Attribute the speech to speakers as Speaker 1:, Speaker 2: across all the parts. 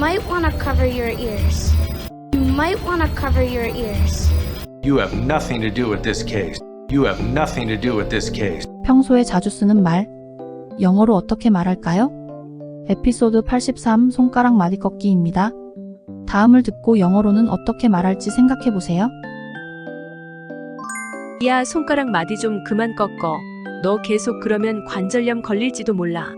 Speaker 1: might want to cover your ears. You might want to cover your ears.
Speaker 2: You have nothing to do with this case. You have nothing to do with this case.
Speaker 3: 평소에 자주 쓰는 말. 영어로 어떻게 말할까요? 에피소드 83 손가락 마디 꺾기입니다. 다음을 듣고 영어로는 어떻게 말할지 생각해보세요.
Speaker 4: 야, 손가락 마디 좀 그만 꺾어. 너 계속 그러면 관절염 걸릴지도 몰라.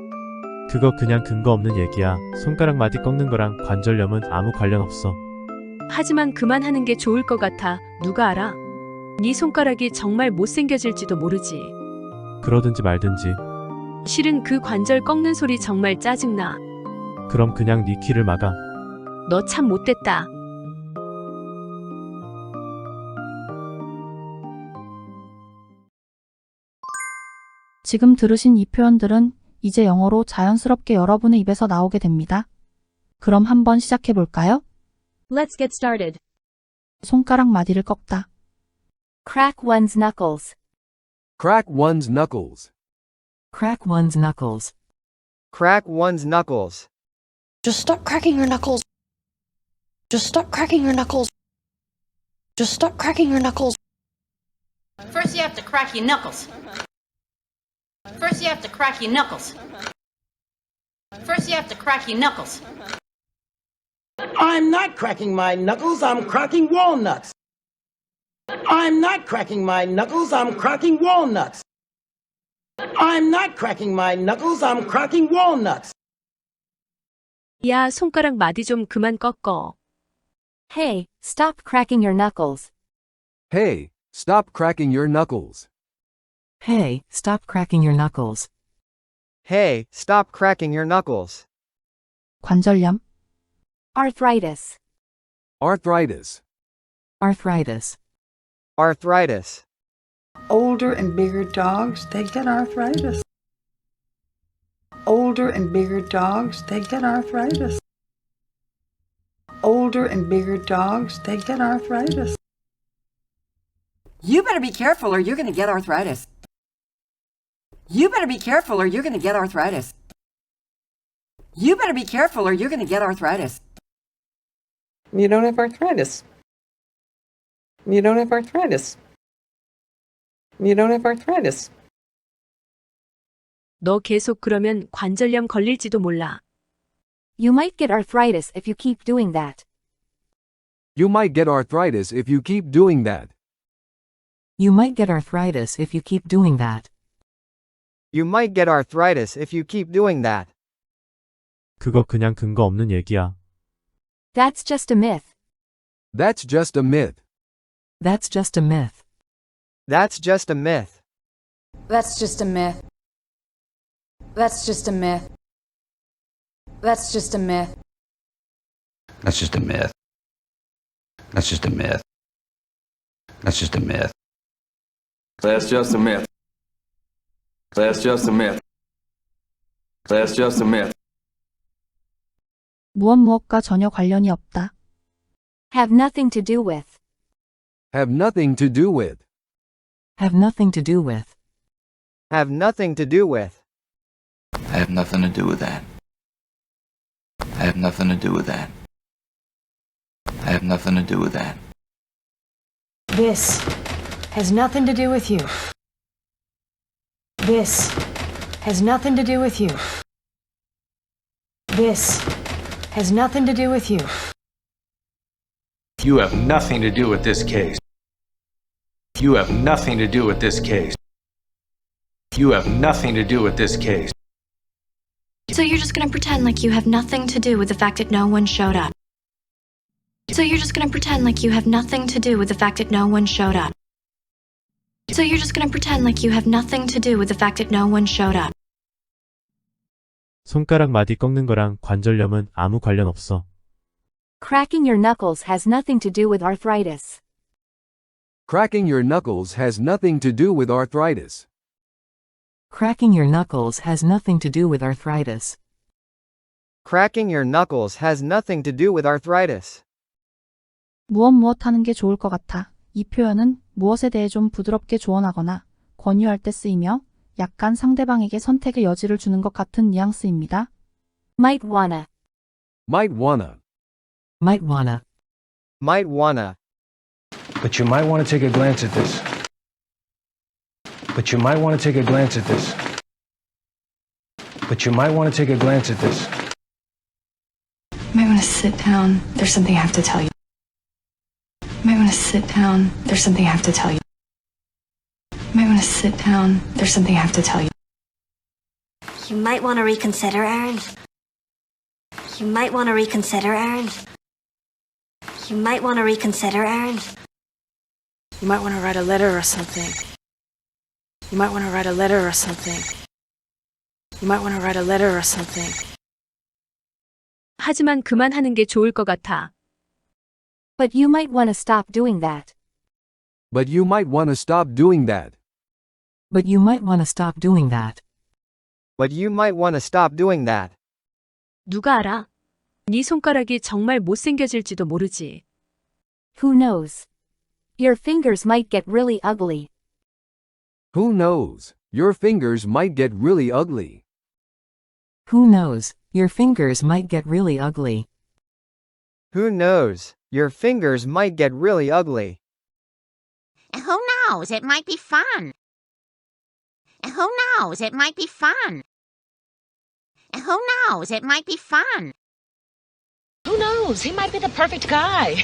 Speaker 5: 그거 그냥 근거 없는 얘기야. 손가락 마디 꺾는 거랑 관절염은 아무 관련 없어.
Speaker 4: 하지만 그만하는 게 좋을 것 같아. 누가 알아? 네 손가락이 정말 못생겨질지도 모르지.
Speaker 5: 그러든지 말든지.
Speaker 4: 실은 그 관절 꺾는 소리 정말 짜증나.
Speaker 5: 그럼 그냥 네 귀를 막아.
Speaker 4: 너 참 못됐다.
Speaker 3: 지금 들으신 이 표현들은 이제 영어로 자연스럽게 여러분의 입에서 나오게 됩니다. 그럼 한번 시작해 볼까요?
Speaker 6: Let's get started.
Speaker 3: 손가락 마디를 꺾다.
Speaker 6: Crack one's knuckles.
Speaker 7: Crack one's knuckles.
Speaker 8: Crack one's knuckles.
Speaker 9: Crack one's knuckles.
Speaker 10: Just stop cracking your knuckles. Just stop cracking your knuckles. Just stop cracking your knuckles.
Speaker 11: First you have to crack your knuckles. First you have to crack your knuckles. First you have to crack your knuckles.
Speaker 12: I'm not cracking my knuckles, I'm cracking walnuts. I'm not cracking my knuckles, I'm cracking walnuts. I'm not cracking my knuckles, I'm cracking walnuts.
Speaker 4: 야, 손가락 마디 좀 그만 꺾어.
Speaker 6: Hey, stop cracking your knuckles.
Speaker 7: Hey, stop cracking your knuckles.
Speaker 8: Hey, stop cracking your knuckles.
Speaker 9: Hey, stop cracking your knuckles.
Speaker 3: 관절염.
Speaker 6: Arthritis.
Speaker 7: Arthritis.
Speaker 8: Arthritis.
Speaker 9: Arthritis.
Speaker 13: Older and bigger dogs, they get arthritis. Older and bigger dogs, they get arthritis. Older and bigger dogs, they get arthritis.
Speaker 14: You better be careful or you're going to get arthritis. You better be careful or you're going to get arthritis. You better be careful or you're going to get arthritis.
Speaker 13: You don't have arthritis. You don't have arthritis. You don't have arthritis.
Speaker 4: 너 계속 그러면 관절염 걸릴지도 몰라.
Speaker 6: You might get arthritis if you keep doing that.
Speaker 7: You might get arthritis if you keep doing that.
Speaker 8: You might get arthritis if you keep doing that.
Speaker 9: You might get arthritis if you keep doing that.
Speaker 5: 그거 그냥 근거 없는 얘기야.
Speaker 6: That's just a myth.
Speaker 7: That's just a myth.
Speaker 8: That's just a myth.
Speaker 9: That's just a myth.
Speaker 11: That's just a myth. That's just a myth. That's just a myth.
Speaker 2: That's just a myth. That's just a myth. That's just a myth.
Speaker 15: That's just a myth. That's just a myth. That's just a myth.
Speaker 3: 무엇과 전혀 관련이 없다.
Speaker 6: Have nothing to do with.
Speaker 7: Have nothing to do with.
Speaker 8: Have nothing to do with.
Speaker 9: Have nothing to do with.
Speaker 2: I have nothing to do with that. I have nothing to do with that. I have nothing to do with that.
Speaker 10: This has nothing to do with you. This has nothing to do with you. This has nothing to do with you.
Speaker 2: You have nothing to do with this case. You have nothing to do with this case. You have nothing to do with this case.
Speaker 1: So you're just gonna pretend like you have nothing to do with the fact that no one showed up. So you're just gonna pretend like you have nothing to do with the fact that no one showed up. So you're just gonna pretend like you have nothing to do with the fact that no one showed up.
Speaker 5: 손가락 마디 꺾는 거랑 관절염은 아무 관련 없어.
Speaker 6: Cracking your knuckles has nothing to do with arthritis.
Speaker 7: Cracking your knuckles has nothing to do with arthritis.
Speaker 8: Cracking your knuckles has nothing to do with arthritis.
Speaker 9: Cracking your knuckles has nothing to do with arthritis.
Speaker 3: 무엇 하는 게 좋을 것 같아. 이 표현은 무엇에 대해 좀 부드럽게 조언하거나 권유할 때 쓰이며 약간 상대방에게 선택의 여지를 주는 것 같은 뉘앙스입니다.
Speaker 6: Might wanna.
Speaker 7: Might wanna.
Speaker 8: Might wanna.
Speaker 9: Might wanna.
Speaker 2: But you might want to take a glance at this. But you might want to take a glance at this. But you might want to take a glance at this.
Speaker 1: You might want to sit down. There's something I have to tell you. You might want to sit down. There's something I have to tell you. You might want to sit down. There's something I have to tell you.
Speaker 16: You might want to reconsider, Aaron. You might want to reconsider, Aaron. You might want to reconsider, Aaron.
Speaker 17: You might want to write a letter or something. You might want to write a letter or something. You might want to write a letter or something.
Speaker 4: 하지만 그만하는 게 좋을 것 같아.
Speaker 6: But you might want to stop doing that.
Speaker 7: But you might want to stop doing that.
Speaker 8: But you might want to stop doing that.
Speaker 9: But you might want to stop doing that.
Speaker 4: 누가 알아? 네 손가락이 정말 못생겨질지도 모르지.
Speaker 6: Who knows? Your fingers might get really ugly.
Speaker 7: Who knows? Your fingers might get really ugly.
Speaker 8: Who knows? Your fingers might get really ugly.
Speaker 9: Who knows? Your fingers might get really ugly.
Speaker 11: Who knows? It might be fun. Who knows? It might be fun. Who knows? It might be fun.
Speaker 18: Who knows? He might be the perfect guy.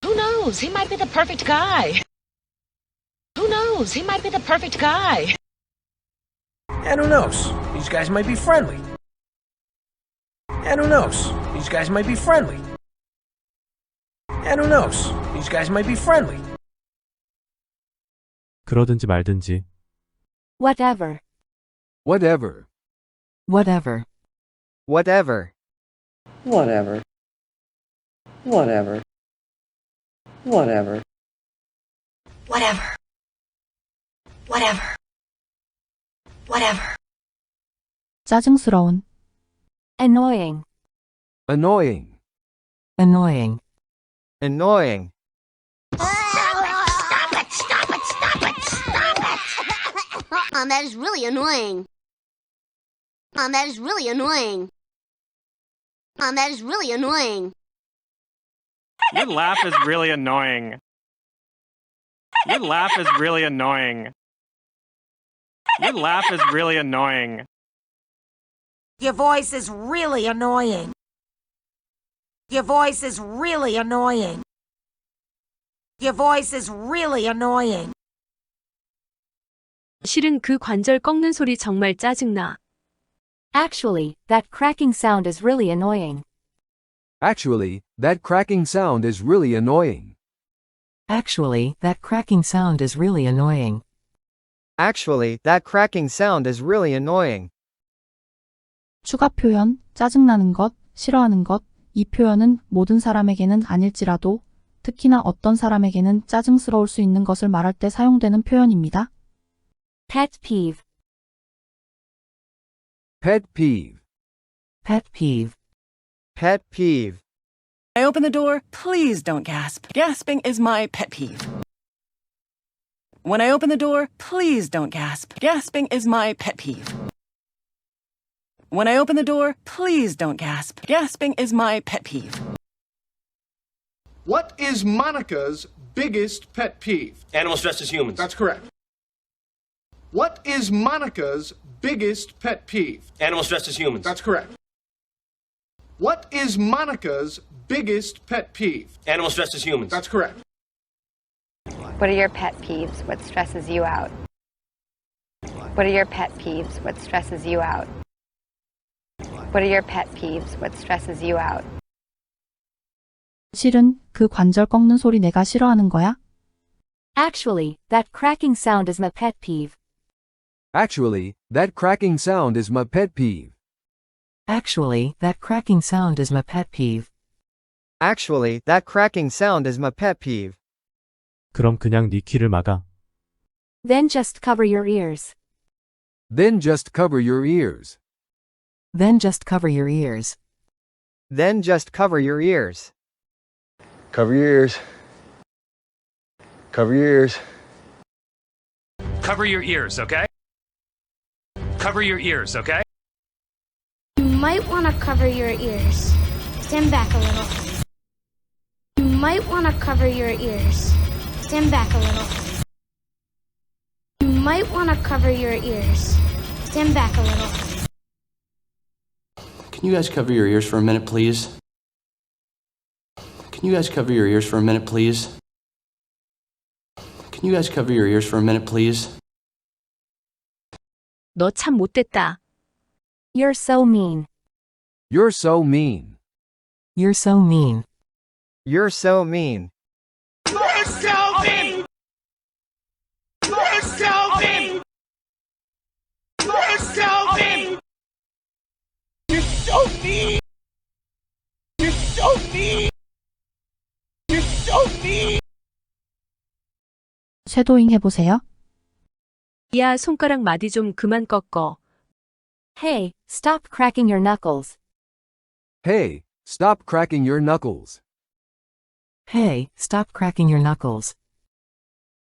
Speaker 18: Who knows? He might be the perfect guy. Who knows? He might be the perfect guy.
Speaker 12: And who knows? These guys might be friendly. And who knows? These guys might be friendly. And who knows? These guys might be friendly.
Speaker 5: 그러든지 말든지.
Speaker 6: Whatever.
Speaker 7: Whatever.
Speaker 8: Whatever.
Speaker 9: Whatever.
Speaker 13: Whatever. Whatever. Whatever.
Speaker 1: Whatever. Whatever. Whatever.
Speaker 3: 짜증스러운,
Speaker 6: Annoying.
Speaker 7: Annoying.
Speaker 8: Annoying.
Speaker 9: Annoying.
Speaker 11: Stop it! Stop it! Stop it! Stop it! That is really annoying. That is really annoying. That is really annoying.
Speaker 19: Your laugh is really annoying. Your laugh is really annoying. Your laugh is really annoying.
Speaker 18: Your voice is really annoying. Your voice is really annoying. Your voice is really annoying.
Speaker 4: 실은 그 관절 꺾는 소리 정말 짜증나.
Speaker 6: Actually, that cracking sound is really annoying.
Speaker 7: Actually, that cracking sound is really annoying.
Speaker 8: Actually, that cracking sound is really annoying.
Speaker 9: Actually, that cracking sound is really annoying.
Speaker 3: 추가 표현, 짜증나는 것, 싫어하는 것, 이 표현은 모든 사람에게는 아닐지라도 특히나 어떤 사람에게는 짜증스러울 수 있는 것을 말할 때 사용되는 표현입니다.
Speaker 6: Pet peeve.
Speaker 7: Pet peeve.
Speaker 8: Pet peeve.
Speaker 9: Pet peeve.
Speaker 20: I open the door, please don't gasp. Gasping is my pet peeve. When I open the door, please don't gasp. Gasping is my pet peeve. When I open the door, please don't gasp. Gasping is my pet peeve.
Speaker 21: What is Monica's biggest pet peeve?
Speaker 22: Animals dressed as humans.
Speaker 21: That's correct. What is Monica's biggest pet peeve?
Speaker 22: Animals dressed as humans.
Speaker 21: That's correct. What is Monica's biggest pet peeve?
Speaker 22: Animals dressed as humans.
Speaker 21: That's correct.
Speaker 23: What are your pet peeves? What stresses you out? What are your pet peeves? What stresses you out? What are your pet peeves? What stresses you out?
Speaker 3: 실은 그 관절 꺾는 소리 내가 싫어하는 거야?
Speaker 6: Actually, that cracking sound is my pet peeve.
Speaker 7: Actually, that cracking sound is my pet peeve.
Speaker 8: Actually, that cracking sound is my pet peeve.
Speaker 9: Actually, that cracking sound is my pet peeve.
Speaker 5: 그럼 그냥 네 귀를 막아.
Speaker 6: Then just cover your ears.
Speaker 7: Then just cover your ears.
Speaker 8: Then just cover your ears.
Speaker 9: Then just cover your ears.
Speaker 22: Cover your ears. Cover your ears.
Speaker 24: Cover your ears, okay? Cover your ears, okay?
Speaker 10: might want to cover your ears. Stand back a little. You might want to cover your ears. Stand back a little. You might want to cover your ears. Stand back a little.
Speaker 14: Can you guys cover your ears for a minute, please? Can you guys cover your ears for a minute, please? Can you guys cover your ears for a minute, please?
Speaker 4: 너 참 못됐다.
Speaker 6: You're so mean.
Speaker 7: You're so mean.
Speaker 8: You're so mean.
Speaker 9: You're so mean.
Speaker 12: You're so mean! You're so mean! You're so mean! You're so mean! You're so mean! You're so mean!
Speaker 3: 쉐도잉 해보세요.
Speaker 4: 야, 손가락 마디 좀 그만 꺾어.
Speaker 6: Hey, stop cracking your knuckles.
Speaker 7: Hey, stop cracking your knuckles.
Speaker 8: Hey, stop cracking your knuckles.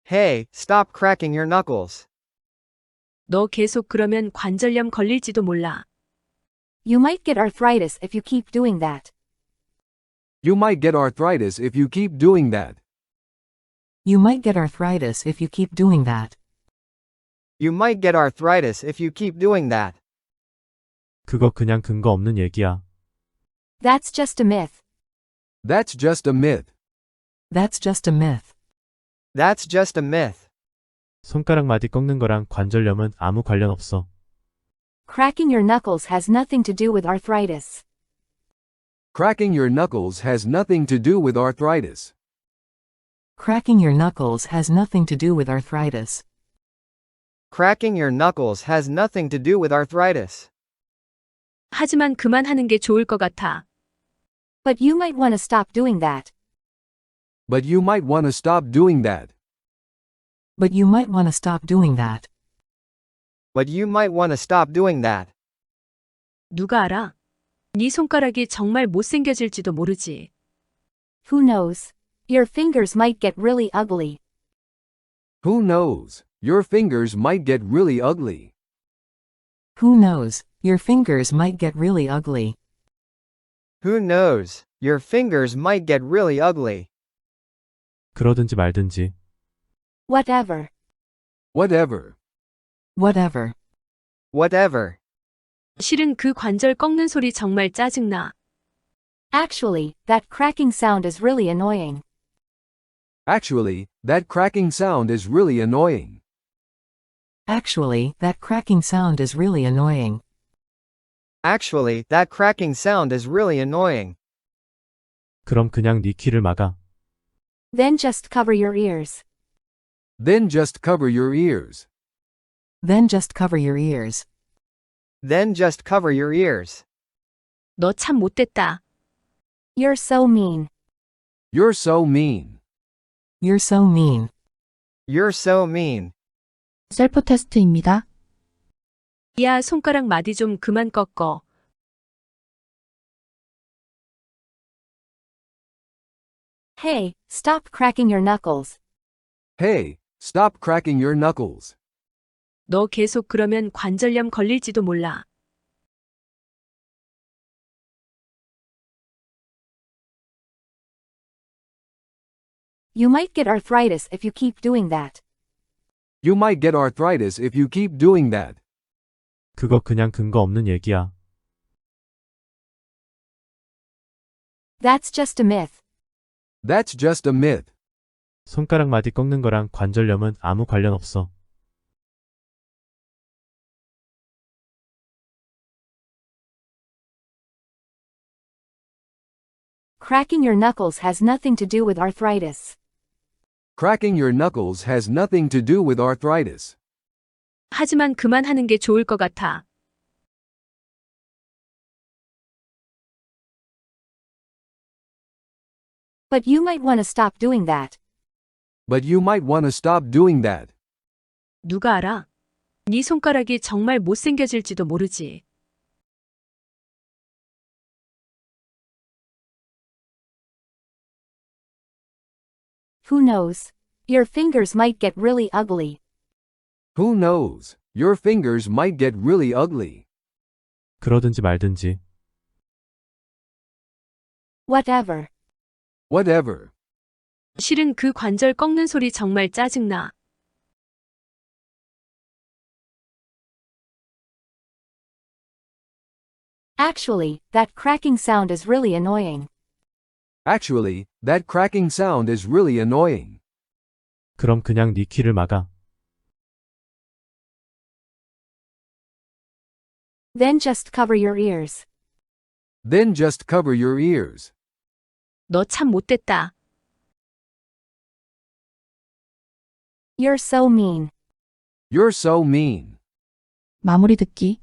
Speaker 9: Hey, stop cracking your knuckles.
Speaker 4: 너 계속 그러면 관절염 걸릴지도 몰라.
Speaker 6: You might get arthritis if you keep doing that.
Speaker 7: You might get arthritis if you keep doing that.
Speaker 8: You might get arthritis if you keep doing that.
Speaker 9: You might get arthritis if you keep doing that.
Speaker 5: 그거 그냥 근거 없는 얘기야.
Speaker 6: That's just a myth.
Speaker 7: That's just a myth.
Speaker 8: That's just a myth.
Speaker 9: That's just a myth.
Speaker 5: 손가락 마디 꺾는 거랑 관절염은 아무 관련 없어.
Speaker 6: Cracking your knuckles has nothing to do with arthritis.
Speaker 7: Cracking your knuckles has nothing to do with arthritis.
Speaker 8: Cracking your knuckles has nothing to do with arthritis.
Speaker 9: Cracking your knuckles has nothing to do with arthritis.
Speaker 4: 하지만 그만하는 게 좋을 것 같아.
Speaker 6: But you might want to stop doing that.
Speaker 7: But you might want to stop doing that.
Speaker 8: But you might want to stop doing that.
Speaker 9: But you might want to stop doing that.
Speaker 4: 누가 알아? 네 손가락이 정말 못생겨질지도 모르지.
Speaker 6: Who knows? Your fingers might get really ugly.
Speaker 7: Who knows? Your fingers might get really ugly.
Speaker 8: Who knows? Your fingers might get really ugly.
Speaker 9: Who knows? Your fingers might get really ugly.
Speaker 5: 그러든지 말든지.
Speaker 6: Whatever.
Speaker 7: Whatever.
Speaker 8: Whatever.
Speaker 9: Whatever.
Speaker 4: 실은 그 관절 꺾는 소리 정말 짜증나.
Speaker 6: Actually, that cracking sound is really annoying.
Speaker 7: Actually, that cracking sound is really annoying.
Speaker 8: Actually, that cracking sound is really annoying.
Speaker 9: Actually, that cracking sound is really annoying.
Speaker 5: 그럼 그냥 네 귀를 막아.
Speaker 6: Then just cover your ears.
Speaker 7: Then just cover your ears.
Speaker 8: Then just cover your ears.
Speaker 9: Then just cover your ears.
Speaker 4: 너 참 못됐다.
Speaker 6: You're so mean.
Speaker 7: You're so mean.
Speaker 8: You're so mean.
Speaker 9: You're so mean.
Speaker 3: 셀프 테스트입니다.
Speaker 4: 야, 손가락 마디 좀 그만 꺾어.
Speaker 6: Hey, stop cracking your knuckles.
Speaker 7: Hey, stop cracking your knuckles.
Speaker 4: 너 계속 그러면 관절염 걸릴지도 몰라.
Speaker 6: You might get arthritis if you keep doing that.
Speaker 7: You might get arthritis if you keep doing that.
Speaker 5: 그거 그냥 근거 없는 얘기야.
Speaker 6: That's just a myth.
Speaker 7: That's just a myth.
Speaker 5: 손가락 마디 꺾는 거랑 관절염은 아무 관련 없어.
Speaker 6: Cracking your knuckles has nothing to do with arthritis.
Speaker 7: Cracking your knuckles has nothing to do with arthritis.
Speaker 4: 하지만 그만하는 게 좋을 것 같아.
Speaker 6: But you might want to stop doing that.
Speaker 7: But you might want to stop doing that.
Speaker 4: 누가 알아? 네 손가락이 정말 못생겨질지도 모르지.
Speaker 6: Who knows? Your fingers might get really ugly.
Speaker 7: Who knows? Your fingers might get really ugly.
Speaker 5: 그러든지 말든지.
Speaker 6: Whatever.
Speaker 7: Whatever.
Speaker 4: 실은 그 관절 꺾는 소리 정말 짜증나.
Speaker 6: Actually, that cracking sound is really annoying.
Speaker 7: Actually, that cracking sound is really annoying.
Speaker 5: 그럼 그냥 네 귀를 막아.
Speaker 6: Then just cover your ears.
Speaker 7: Then just cover your ears.
Speaker 4: 너 참 못됐다.
Speaker 6: You're so mean.
Speaker 7: You're so mean.
Speaker 3: 마무리 듣기.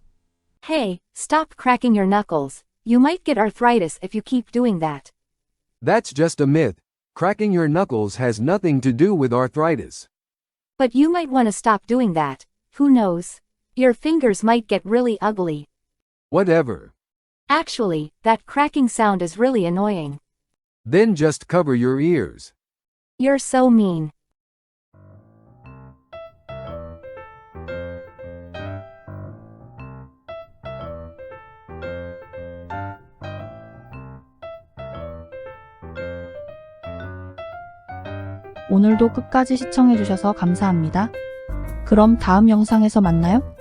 Speaker 6: Hey, stop cracking your knuckles. You might get arthritis if you keep doing that.
Speaker 7: That's just a myth. Cracking your knuckles has nothing to do with arthritis.
Speaker 6: But you might want to stop doing that. Who knows? Your fingers might get really ugly.
Speaker 7: Whatever.
Speaker 6: Actually, that cracking sound is really annoying.
Speaker 7: Then just cover your ears.
Speaker 6: You're so mean.
Speaker 3: 오늘도 끝까지 시청해주셔서 감사합니다. 그럼 다음 영상에서 만나요.